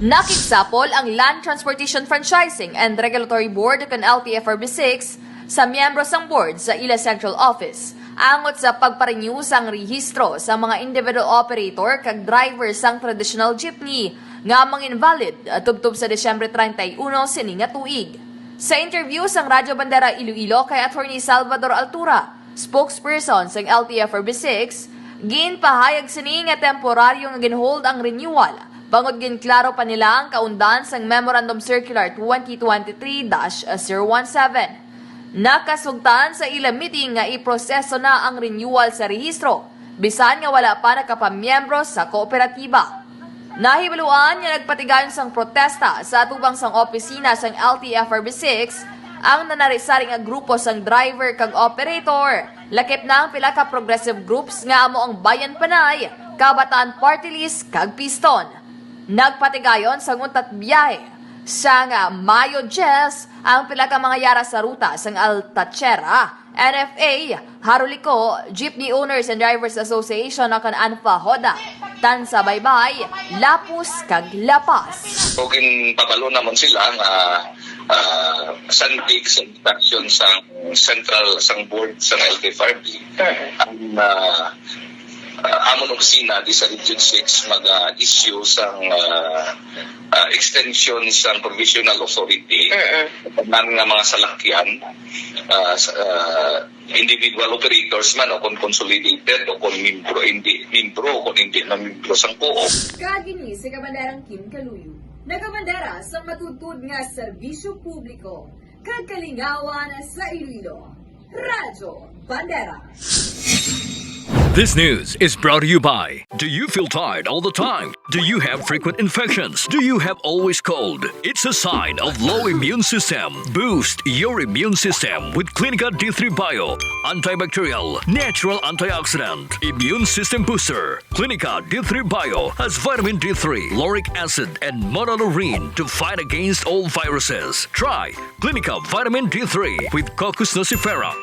Nakiksapol ang Land Transportation Franchising and Regulatory Board kan Ltfrb 6 sa miyembro sang board sa ila Central Office angot sa pagparenew sang rehistro sa mga individual operator kag driver sang traditional jeepney nga invalid tubtob sa Desyembre 31 sini nga tuig. Sa interview sang Radyo Bandera Iloilo kay Attorney Salvador Altura, spokesperson sang Ltfrb 6, ginpahayag sini nga temporaryo nga ginhold ang renewal. Bangod ginklaro pa nila ang kaundan sang Memorandum Circular 2023-017. Nakasugtan sa ilang meeting nga iproseso na ang renewal sa rehistro, bisan nga wala pa nakapamiyembro sa kooperatiba. Nahibaluan nga nagpatigayon sang protesta sa atubang sang opisina sang Ltfrb 6 ang nanarisaring nga grupo sang driver kag operator. Lakip na ang pila ka progressive groups nga amo ang Bayan Panay, Kabataan Party List kag Piston. Nagpatigayon sa nguntat biyahe sa nga Mayo 10 ang pila ka mga yara sa ruta sang Altatxera, NFA, Haruliko, Jeepney Owners and Drivers Association akan Anfa Hoda, Tansa Baybay, Lapus kag Lapas. Kung pabalo naman sila nga sandig sa inspection sa central sang board sa Ltfrb ang amon opisina di sa Region 6 mag-issue sang extension sang provisional authority ng mga salakyan individual operators man o kung consolidated o kung membro o kung hindi na membro sang co-op. Kagini sa kabanderang Kim Kaluyo, nagabandera sa matutud nga serbisyo publiko, kagkalingawan sa Iloilo. Radyo Bandera. This news is brought to you by, do you feel tired all the time? Do you have frequent infections? Do you have always cold? It's a sign of low immune system. Boost your immune system with Clinica D3 Bio, antibacterial, natural antioxidant, immune system booster. Clinica D3 Bio has vitamin D3, lauric acid, and monolurine to fight against all viruses. Try Clinica Vitamin D3 with Coccus nocifera.